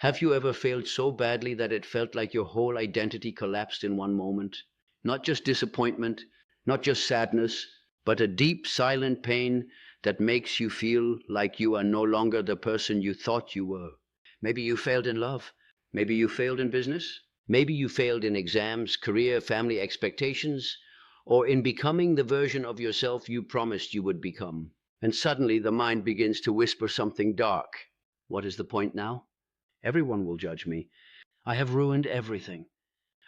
Have you ever failed so badly that it felt like your whole identity collapsed in one moment? Not just disappointment, not just sadness, but a deep, silent pain that makes you feel like you are no longer the person you thought you were. Maybe you failed in love. Maybe you failed in business. Maybe you failed in exams, career, family expectations, or in becoming the version of yourself you promised you would become. And suddenly the mind begins to whisper something dark. What is the point now? Everyone will judge me. I have ruined everything.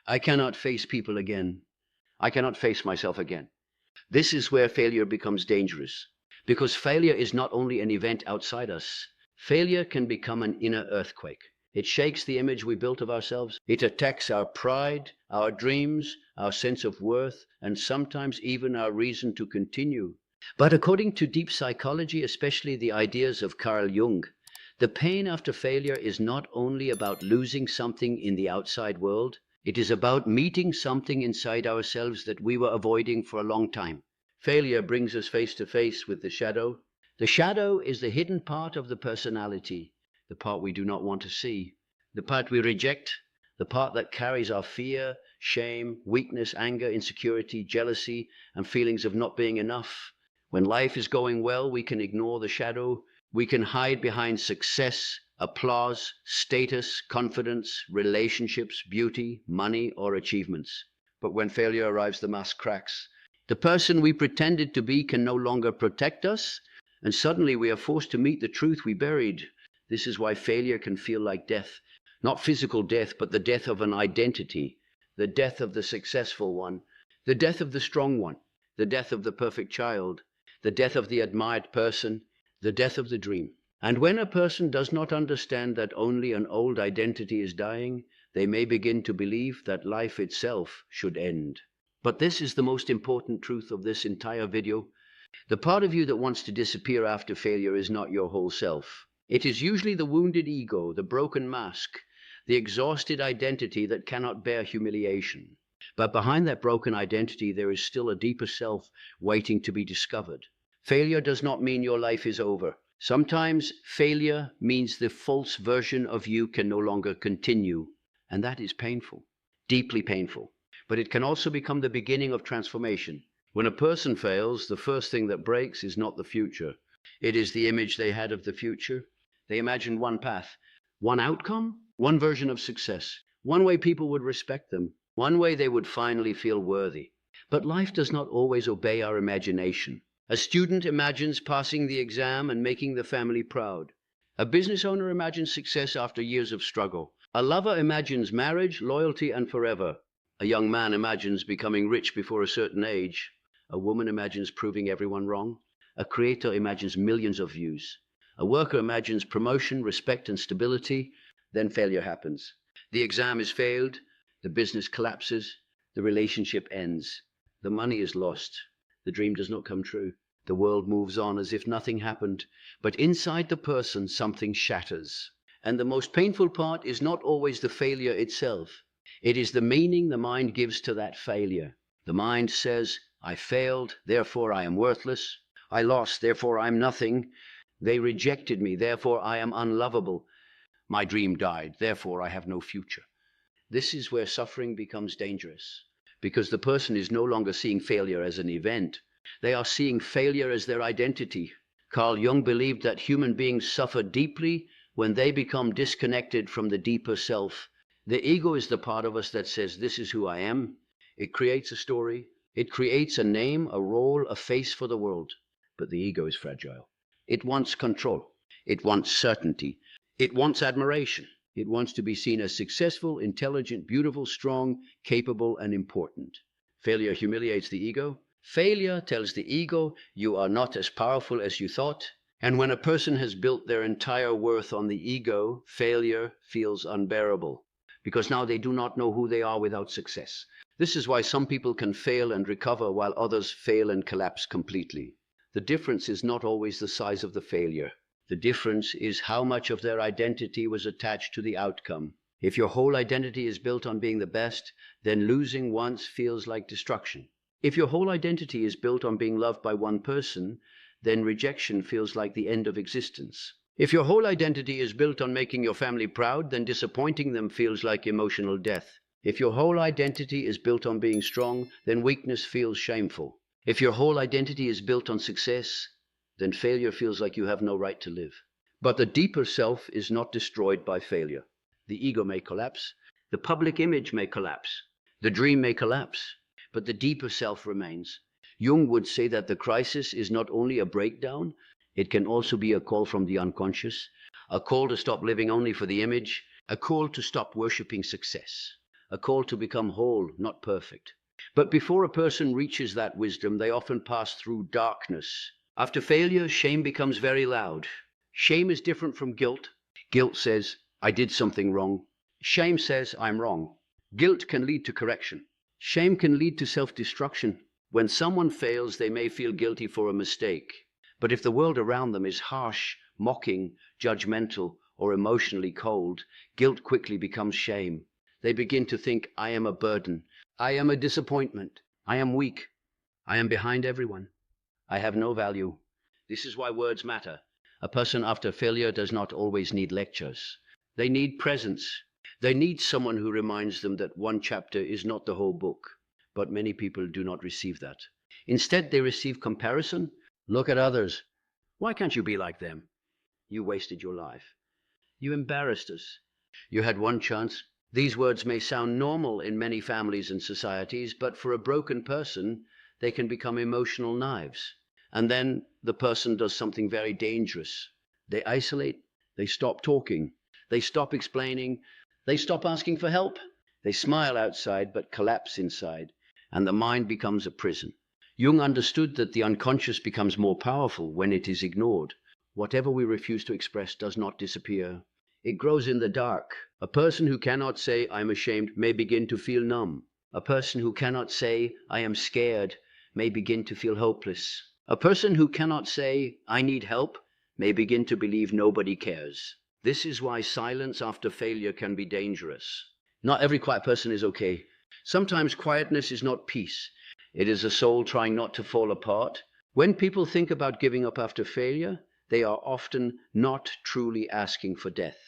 I cannot face people again. I cannot face myself again. This is where failure becomes dangerous. Because failure is not only an event outside us. Failure can become an inner earthquake. It shakes the image we built of ourselves. It attacks our pride, our dreams, our sense of worth, and sometimes even our reason to continue. But according to deep psychology, especially the ideas of Carl Jung, the pain after failure is not only about losing something in the outside world, it is about meeting something inside ourselves that we were avoiding for a long time. Failure brings us face to face with the shadow. The shadow is the hidden part of the personality, the part we do not want to see, the part we reject, the part that carries our fear, shame, weakness, anger, insecurity, jealousy, and feelings of not being enough. When life is going well, we can ignore the shadow. We can hide behind success, applause, status, confidence, relationships, beauty, money, or achievements. But when failure arrives, the mask cracks. The person we pretended to be can no longer protect us, and suddenly we are forced to meet the truth we buried. This is why failure can feel like death. Not physical death, but the death of an identity, the death of the successful one, the death of the strong one, the death of the perfect child, the death of the admired person, the death of the dream. And when a person does not understand that only an old identity is dying, they may begin to believe that life itself should end. But this is the most important truth of this entire video. The part of you that wants to disappear after failure is not your whole self. It is usually the wounded ego, the broken mask, the exhausted identity that cannot bear humiliation. But behind that broken identity, there is still a deeper self waiting to be discovered. Failure does not mean your life is over. Sometimes failure means the false version of you can no longer continue, and that is painful, deeply painful. But it can also become the beginning of transformation. When a person fails, the first thing that breaks is not the future. It is the image they had of the future. They imagined one path, one outcome, one version of success, one way people would respect them, one way they would finally feel worthy. But life does not always obey our imagination. A student imagines passing the exam and making the family proud. A business owner imagines success after years of struggle. A lover imagines marriage, loyalty, and forever. A young man imagines becoming rich before a certain age. A woman imagines proving everyone wrong. A creator imagines millions of views. A worker imagines promotion, respect, and stability. Then failure happens. The exam is failed. The business collapses. The relationship ends. The money is lost. The dream does not come true. The world moves on as if nothing happened. But inside the person, something shatters. And the most painful part is not always the failure itself. It is the meaning the mind gives to that failure. The mind says, I failed, therefore I am worthless. I lost, therefore I am nothing. They rejected me, therefore I am unlovable. My dream died, therefore I have no future. This is where suffering becomes dangerous, because the person is no longer seeing failure as an event. They are seeing failure as their identity. Carl Jung believed that human beings suffer deeply when they become disconnected from the deeper self. The ego is the part of us that says, this is who I am. It creates a story. It creates a name, a role, a face for the world. But the ego is fragile. It wants control. It wants certainty. It wants admiration. It wants to be seen as successful, intelligent, beautiful, strong, capable, and important. Failure humiliates the ego. Failure tells the ego you are not as powerful as you thought. And when a person has built their entire worth on the ego, failure feels unbearable, because now they do not know who they are without success. This is why some people can fail and recover while others fail and collapse completely. The difference is not always the size of the failure. The difference is how much of their identity was attached to the outcome. If your whole identity is built on being the best, then losing once feels like destruction. If your whole identity is built on being loved by one person, then rejection feels like the end of existence. If your whole identity is built on making your family proud, then disappointing them feels like emotional death. If your whole identity is built on being strong, then weakness feels shameful. If your whole identity is built on success, then failure feels like you have no right to live. But the deeper self is not destroyed by failure. The ego may collapse, the public image may collapse, the dream may collapse, but the deeper self remains. Jung would say that the crisis is not only a breakdown, it can also be a call from the unconscious, a call to stop living only for the image, a call to stop worshipping success, a call to become whole, not perfect. But before a person reaches that wisdom, they often pass through darkness. After failure, shame becomes very loud. Shame is different from guilt. Guilt says, I did something wrong. Shame says, I'm wrong. Guilt can lead to correction. Shame can lead to self-destruction. When someone fails, they may feel guilty for a mistake. But if the world around them is harsh, mocking, judgmental, or emotionally cold, guilt quickly becomes shame. They begin to think, I am a burden. I am a disappointment. I am weak. I am behind everyone. I have no value. This is why words matter. A person after failure does not always need lectures. They need presence. They need someone who reminds them that one chapter is not the whole book. But many people do not receive that. Instead, they receive comparison. Look at others. Why can't you be like them? You wasted your life. You embarrassed us. You had one chance. These words may sound normal in many families and societies, but for a broken person, they can become emotional knives. And then the person does something very dangerous. They isolate, they stop talking, they stop explaining, they stop asking for help. They smile outside but collapse inside, and the mind becomes a prison. Jung understood that the unconscious becomes more powerful when it is ignored. Whatever we refuse to express does not disappear. It grows in the dark. A person who cannot say, I'm ashamed, may begin to feel numb. A person who cannot say, I am scared, may begin to feel hopeless. A person who cannot say, I need help, may begin to believe nobody cares. This is why silence after failure can be dangerous. Not every quiet person is okay. Sometimes quietness is not peace. It is a soul trying not to fall apart. When people think about giving up after failure, they are often not truly asking for death.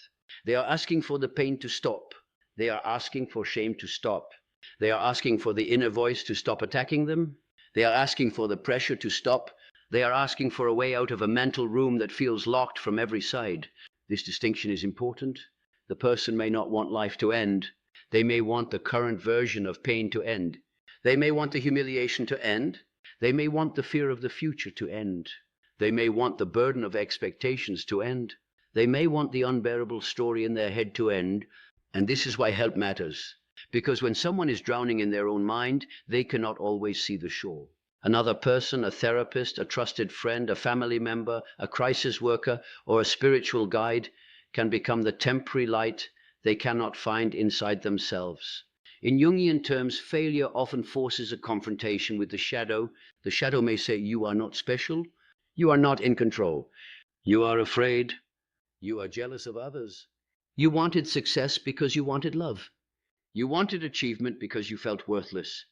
They are asking for the pain to stop. They are asking for shame to stop. They are asking for the inner voice to stop attacking them. They are asking for the pressure to stop. They are asking for a way out of a mental room that feels locked from every side. This distinction is important. The person may not want life to end. They may want the current version of pain to end. They may want the humiliation to end. They may want the fear of the future to end. They may want the burden of expectations to end. They may want the unbearable story in their head to end. And this is why help matters. Because when someone is drowning in their own mind, they cannot always see the shore. Another person, a therapist, a trusted friend, a family member, a crisis worker, or a spiritual guide can become the temporary light they cannot find inside themselves. In Jungian terms, failure often forces a confrontation with the shadow. The shadow may say, you are not special. You are not in control. You are afraid. You are jealous of others. You wanted success because you wanted love. You wanted achievement because you felt worthless.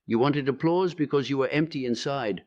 You wanted applause because you were empty inside.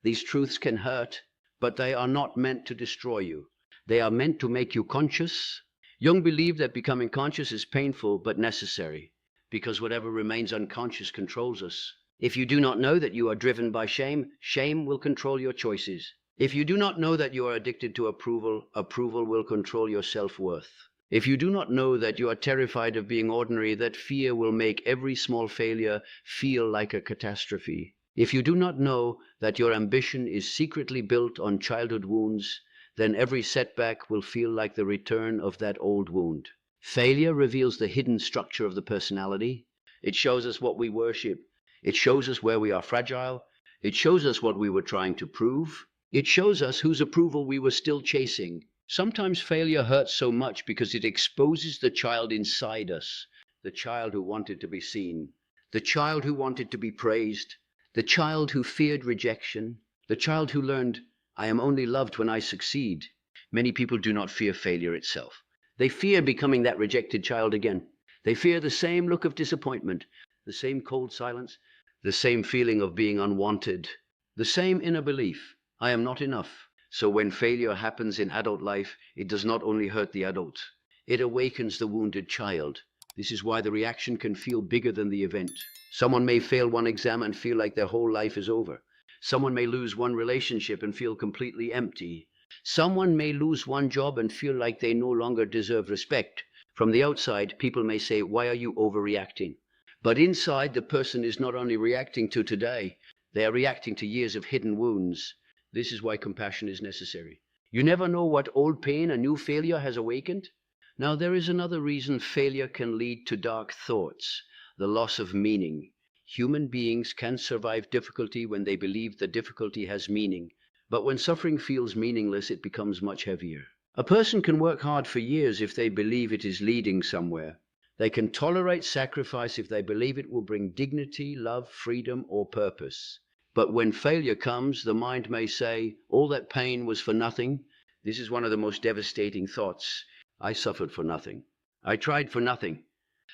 These truths can hurt, but they are not meant to destroy you. They are meant to make you conscious. Jung believed that becoming conscious is painful but necessary, because whatever remains unconscious controls us. If you do not know that you are driven by shame, shame will control your choices. If you do not know that you are addicted to approval, approval will control your self-worth. If you do not know that you are terrified of being ordinary, that fear will make every small failure feel like a catastrophe. If you do not know that your ambition is secretly built on childhood wounds, then every setback will feel like the return of that old wound. Failure reveals the hidden structure of the personality. It shows us what we worship. It shows us where we are fragile. It shows us what we were trying to prove. It shows us whose approval we were still chasing. Sometimes failure hurts so much because it exposes the child inside us, the child who wanted to be seen, the child who wanted to be praised, the child who feared rejection, the child who learned, I am only loved when I succeed. Many people do not fear failure itself. They fear becoming that rejected child again. They fear the same look of disappointment, the same cold silence, the same feeling of being unwanted, the same inner belief, I am not enough. So when failure happens in adult life, it does not only hurt the adult, it awakens the wounded child. This is why the reaction can feel bigger than the event. Someone may fail one exam and feel like their whole life is over. Someone may lose one relationship and feel completely empty. Someone may lose one job and feel like they no longer deserve respect. From the outside, people may say, "Why are you overreacting?" But inside, the person is not only reacting to today, they are reacting to years of hidden wounds. This is why compassion is necessary. You never know what old pain a new failure has awakened. Now, there is another reason failure can lead to dark thoughts: the loss of meaning. Human beings can survive difficulty when they believe the difficulty has meaning. But when suffering feels meaningless, it becomes much heavier. A person can work hard for years if they believe it is leading somewhere. They can tolerate sacrifice if they believe it will bring dignity, love, freedom, or purpose. But when failure comes, the mind may say, "All that pain was for nothing." This is one of the most devastating thoughts. I suffered for nothing. I tried for nothing.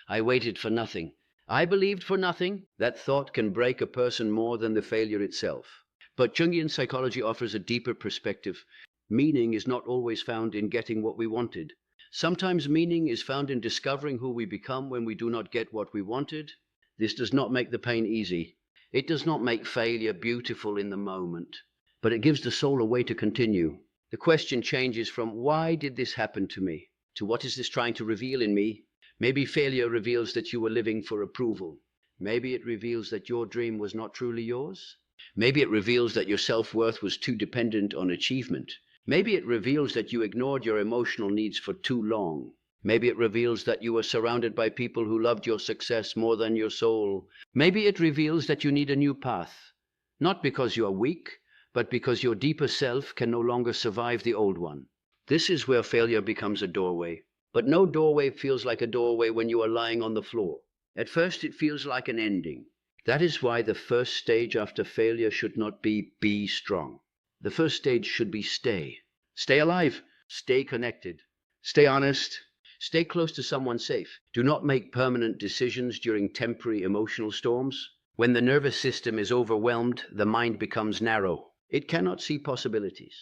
I waited for nothing. I believed for nothing. That thought can break a person more than the failure itself. But Jungian psychology offers a deeper perspective. Meaning is not always found in getting what we wanted. Sometimes meaning is found in discovering who we become when we do not get what we wanted. This does not make the pain easy. It does not make failure beautiful in the moment, but it gives the soul a way to continue. The question changes from "Why did this happen to me?" to "What is this trying to reveal in me?" Maybe failure reveals that you were living for approval. Maybe it reveals that your dream was not truly yours. Maybe it reveals that your self-worth was too dependent on achievement. Maybe it reveals that you ignored your emotional needs for too long. Maybe it reveals that you were surrounded by people who loved your success more than your soul. Maybe it reveals that you need a new path, not because you are weak, but because your deeper self can no longer survive the old one. This is where failure becomes a doorway. But no doorway feels like a doorway when you are lying on the floor. At first, it feels like an ending. That is why the first stage after failure should not be strong. The first stage should be stay. Stay alive. Stay connected. Stay honest. Stay close to someone safe. Do not make permanent decisions during temporary emotional storms. When the nervous system is overwhelmed, the mind becomes narrow. It cannot see possibilities.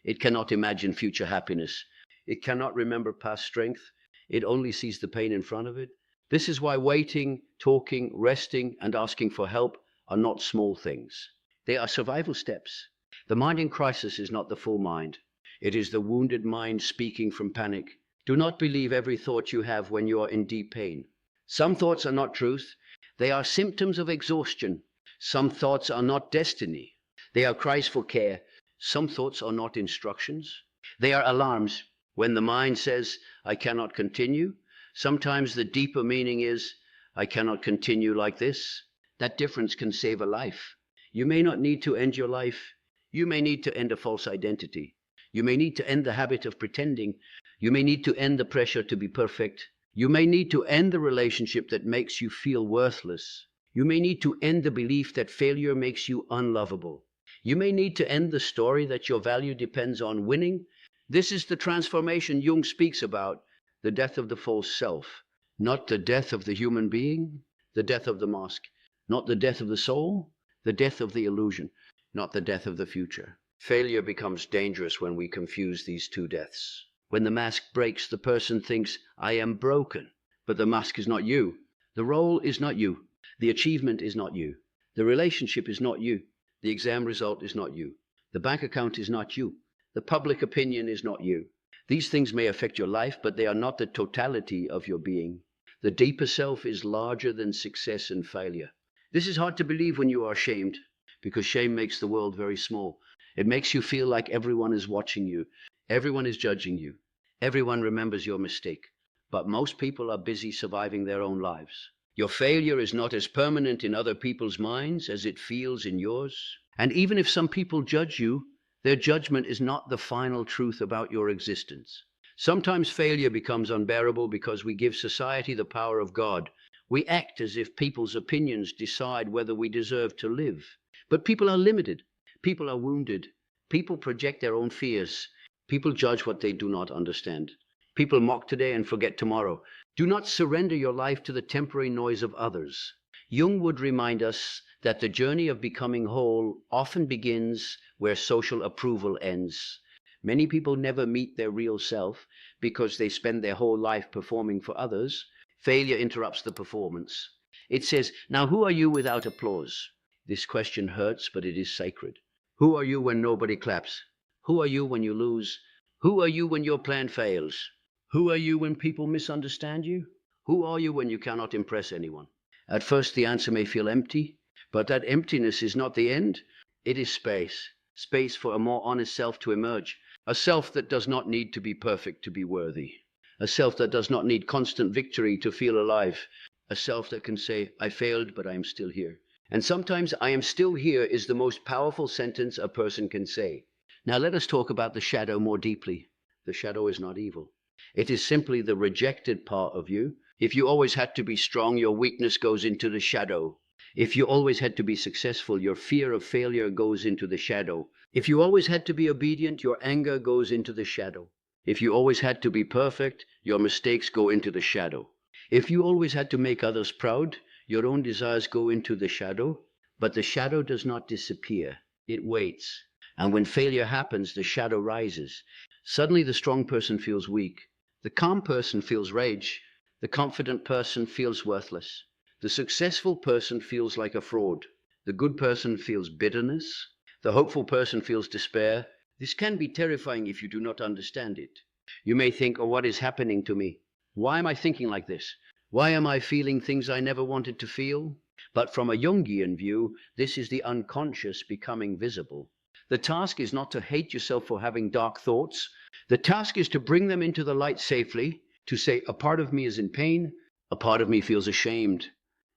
It cannot imagine future happiness. It cannot remember past strength. It only sees the pain in front of it. This is why waiting, talking, resting, and asking for help are not small things. They are survival steps. The mind in crisis is not the full mind. It is the wounded mind speaking from panic. Do not believe every thought you have when you are in deep pain. Some thoughts are not truth. They are symptoms of exhaustion. Some thoughts are not destiny. They are cries for care. Some thoughts are not instructions. They are alarms. When the mind says, "I cannot continue," sometimes the deeper meaning is, "I cannot continue like this." That difference can save a life. You may not need to end your life. You may need to end a false identity. You may need to end the habit of pretending. You may need to end the pressure to be perfect. You may need to end the relationship that makes you feel worthless. You may need to end the belief that failure makes you unlovable. You may need to end the story that your value depends on winning. This is the transformation Jung speaks about, the death of the false self. Not the death of the human being, the death of the mask. Not the death of the soul, the death of the illusion. Not the death of the future. Failure becomes dangerous when we confuse these two deaths. When the mask breaks, the person thinks, "I am broken." But the mask is not you. The role is not you. The achievement is not you. The relationship is not you. The exam result is not you. The bank account is not you. The public opinion is not you. These things may affect your life, but they are not the totality of your being. The deeper self is larger than success and failure. This is hard to believe when you are shamed, because shame makes the world very small. It makes you feel like everyone is watching you. Everyone is judging you. Everyone remembers your mistake. But most people are busy surviving their own lives. Your failure is not as permanent in other people's minds as it feels in yours. And even if some people judge you, their judgment is not the final truth about your existence. Sometimes failure becomes unbearable because we give society the power of God. We act as if people's opinions decide whether we deserve to live. But people are limited. People are wounded. People project their own fears. People judge what they do not understand. People mock today and forget tomorrow. Do not surrender your life to the temporary noise of others. Jung would remind us that the journey of becoming whole often begins where social approval ends. Many people never meet their real self because they spend their whole life performing for others. Failure interrupts the performance. It says, "Now who are you without applause?" This question hurts, but it is sacred. Who are you when nobody claps? Who are you when you lose? Who are you when your plan fails? Who are you when people misunderstand you? Who are you when you cannot impress anyone? At first, the answer may feel empty, but that emptiness is not the end. It is space. Space for a more honest self to emerge. A self that does not need to be perfect to be worthy. A self that does not need constant victory to feel alive. A self that can say, "I failed, but I am still here." And sometimes "I am still here" is the most powerful sentence a person can say. Now let us talk about the shadow more deeply. The shadow is not evil. It is simply the rejected part of you. If you always had to be strong, your weakness goes into the shadow. If you always had to be successful, your fear of failure goes into the shadow. If you always had to be obedient, your anger goes into the shadow. If you always had to be perfect, your mistakes go into the shadow. If you always had to make others proud, your own desires go into the shadow. But the shadow does not disappear. It waits. And when failure happens, the shadow rises. Suddenly the strong person feels weak. The calm person feels rage. The confident person feels worthless. The successful person feels like a fraud. The good person feels bitterness. The hopeful person feels despair. This can be terrifying if you do not understand it. You may think, "Oh, what is happening to me? Why am I thinking like this? Why am I feeling things I never wanted to feel?" But from a Jungian view, this is the unconscious becoming visible. The task is not to hate yourself for having dark thoughts. The task is to bring them into the light safely, to say, "A part of me is in pain, a part of me feels ashamed,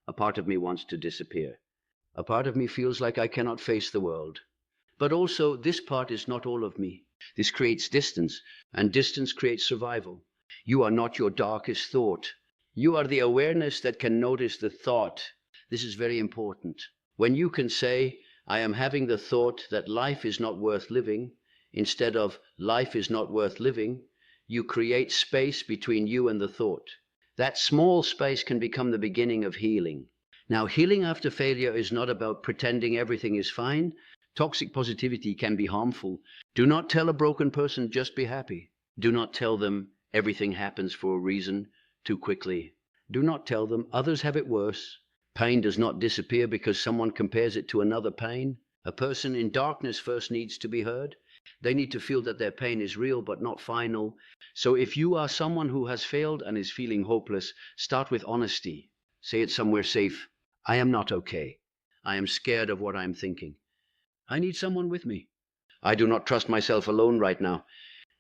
a part of me wants to disappear, a part of me feels like I cannot face the world. But also, this part is not all of me." This creates distance, and distance creates survival. You are not your darkest thought. You are the awareness that can notice the thought. This is very important. When you can say, "I am having the thought that life is not worth living," instead of "life is not worth living," you create space between you and the thought. That small space can become the beginning of healing. Now, healing after failure is not about pretending everything is fine. Toxic positivity can be harmful. Do not tell a broken person, "Just be happy." Do not tell them everything happens for a reason too quickly. Do not tell them others have it worse. Pain does not disappear because someone compares it to another pain. A person in darkness first needs to be heard. They need to feel that their pain is real but not final. So if you are someone who has failed and is feeling hopeless, start with honesty. Say it somewhere safe. "I am not okay. I am scared of what I am thinking. I need someone with me. I do not trust myself alone right now."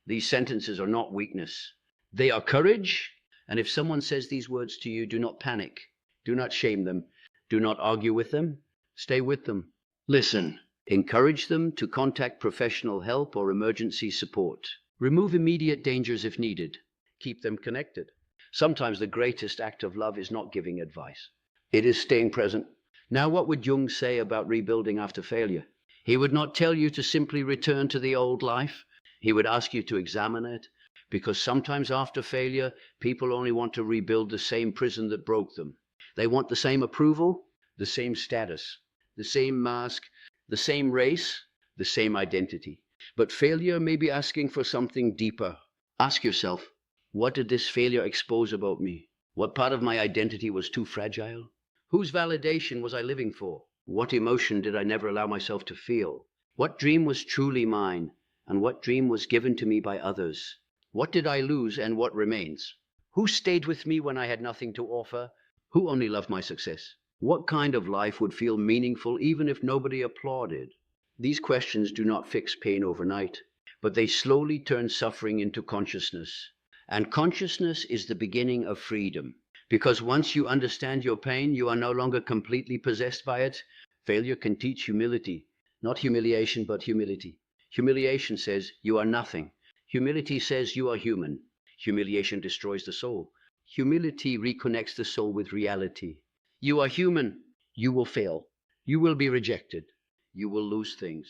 These sentences are not weakness. They are courage. And if someone says these words to you, do not panic. Do not shame them. Do not argue with them. Stay with them. Listen. Encourage them to contact professional help or emergency support. Remove immediate dangers if needed. Keep them connected. Sometimes the greatest act of love is not giving advice. It is staying present. Now, what would Jung say about rebuilding after failure? He would not tell you to simply return to the old life. He would ask you to examine it, because sometimes after failure, people only want to rebuild the same prison that broke them. They want the same approval, the same status, the same mask, the same race, the same identity. But failure may be asking for something deeper. Ask yourself, what did this failure expose about me? What part of my identity was too fragile? Whose validation was I living for? What emotion did I never allow myself to feel? What dream was truly mine, and what dream was given to me by others? What did I lose and what remains? Who stayed with me when I had nothing to offer? Who only loved my success? What kind of life would feel meaningful even if nobody applauded? These questions do not fix pain overnight, but they slowly turn suffering into consciousness. And consciousness is the beginning of freedom. Because once you understand your pain, you are no longer completely possessed by it. Failure can teach humility, not humiliation, but humility. Humiliation says you are nothing. Humility says you are human. Humiliation destroys the soul. Humility reconnects the soul with reality. You are human. You will fail. You will be rejected. You will lose things.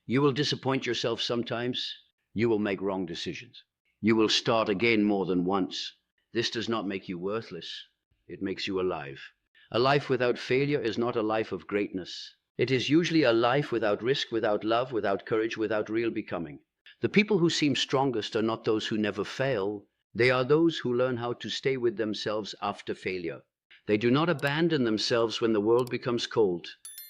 You will disappoint yourself sometimes. You will make wrong decisions. You will start again more than once. This does not make you worthless. It makes you alive. A life without failure is not a life of greatness. It is usually a life without risk, without love, without courage, without real becoming. The people who seem strongest are not those who never fail. They are those who learn how to stay with themselves after failure. They do not abandon themselves when the world becomes cold.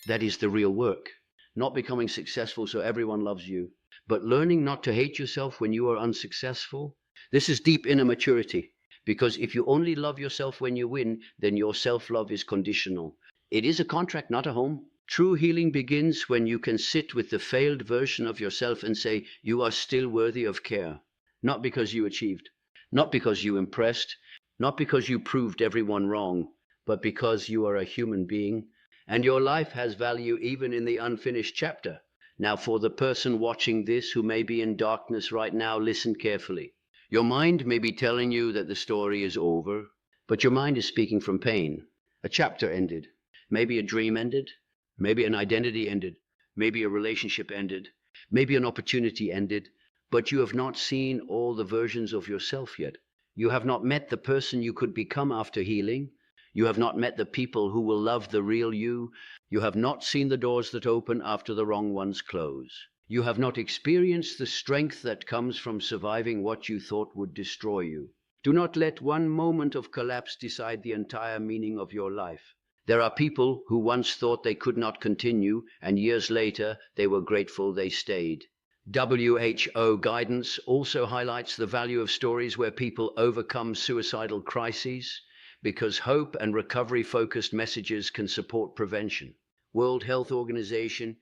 That is the real work. Not becoming successful so everyone loves you, but learning not to hate yourself when you are unsuccessful. This is deep inner maturity, because if you only love yourself when you win, then your self-love is conditional. It is a contract, not a home. True healing begins when you can sit with the failed version of yourself and say, you are still worthy of care. Not because you achieved, not because you impressed, not because you proved everyone wrong, but because you are a human being, and your life has value even in the unfinished chapter. Now, for the person watching this who may be in darkness right now, listen carefully. Your mind may be telling you that the story is over, but your mind is speaking from pain. A chapter ended. Maybe a dream ended. Maybe an identity ended. Maybe a relationship ended. Maybe an opportunity ended. But you have not seen all the versions of yourself yet. You have not met the person you could become after healing. You have not met the people who will love the real you. You have not seen the doors that open after the wrong ones close. You have not experienced the strength that comes from surviving what you thought would destroy you. Do not let one moment of collapse decide the entire meaning of your life. There are people who once thought they could not continue, and years later they were grateful they stayed. WHO guidance also highlights the value of stories where people overcome suicidal crises, because hope and recovery-focused messages can support prevention. World Health Organization,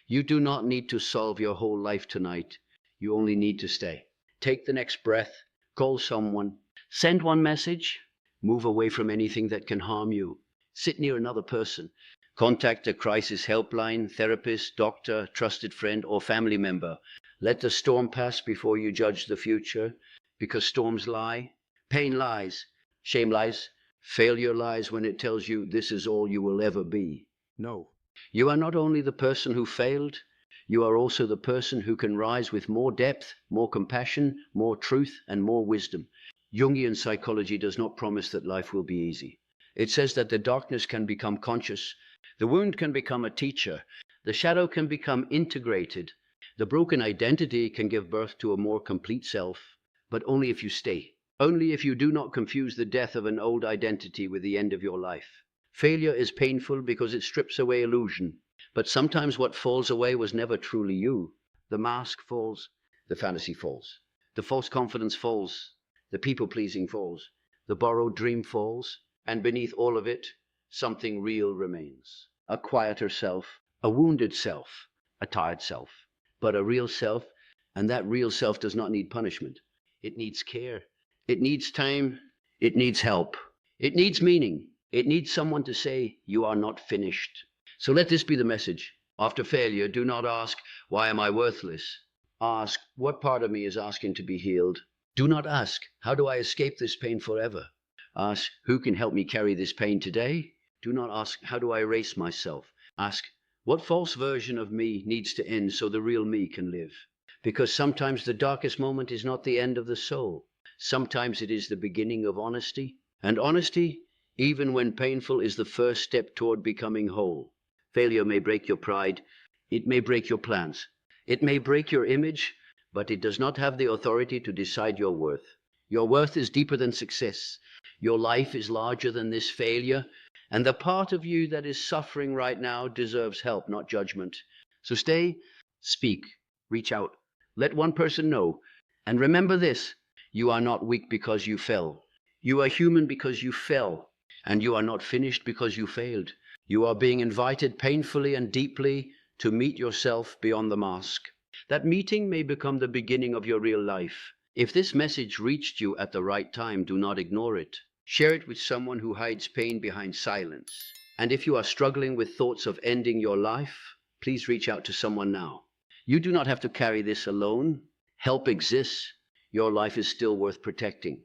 you do not need to solve your whole life tonight. You only need to stay. Take the next breath, call someone, send one message, move away from anything that can harm you. Sit near another person. Contact a crisis helpline, therapist, doctor, trusted friend, or family member. Let the storm pass before you judge the future, because storms lie, pain lies, shame lies, failure lies when it tells you this is all you will ever be. No. You are not only the person who failed, you are also the person who can rise with more depth, more compassion, more truth, and more wisdom. Jungian psychology does not promise that life will be easy. It says that the darkness can become conscious, the wound can become a teacher, the shadow can become integrated, the broken identity can give birth to a more complete self, but only if you stay, only if you do not confuse the death of an old identity with the end of your life. Failure is painful because it strips away illusion, but sometimes what falls away was never truly you. The mask falls, the fantasy falls, the false confidence falls, the people-pleasing falls, the borrowed dream falls, and beneath all of it, something real remains. A quieter self, a wounded self, a tired self, but a real self, and that real self does not need punishment. It needs care. It needs time. It needs help. It needs meaning. It needs someone to say, you are not finished. So let this be the message. After failure, do not ask, why am I worthless? Ask, what part of me is asking to be healed? Do not ask, how do I escape this pain forever? Ask, who can help me carry this pain today? Do not ask, how do I erase myself? Ask, what false version of me needs to end so the real me can live? Because sometimes the darkest moment is not the end of the soul. Sometimes it is the beginning of honesty. And honesty, even when painful, is the first step toward becoming whole. Failure may break your pride. It may break your plans. It may break your image, but it does not have the authority to decide your worth. Your worth is deeper than success. Your life is larger than this failure, and the part of you that is suffering right now deserves help, not judgment. So stay, speak, reach out, let one person know, and remember this, you are not weak because you fell. You are human because you fell, and you are not finished because you failed. You are being invited painfully and deeply to meet yourself beyond the mask. That meeting may become the beginning of your real life. If this message reached you at the right time, do not ignore it. Share it with someone who hides pain behind silence. And if you are struggling with thoughts of ending your life, please reach out to someone now. You do not have to carry this alone. Help exists. Your life is still worth protecting.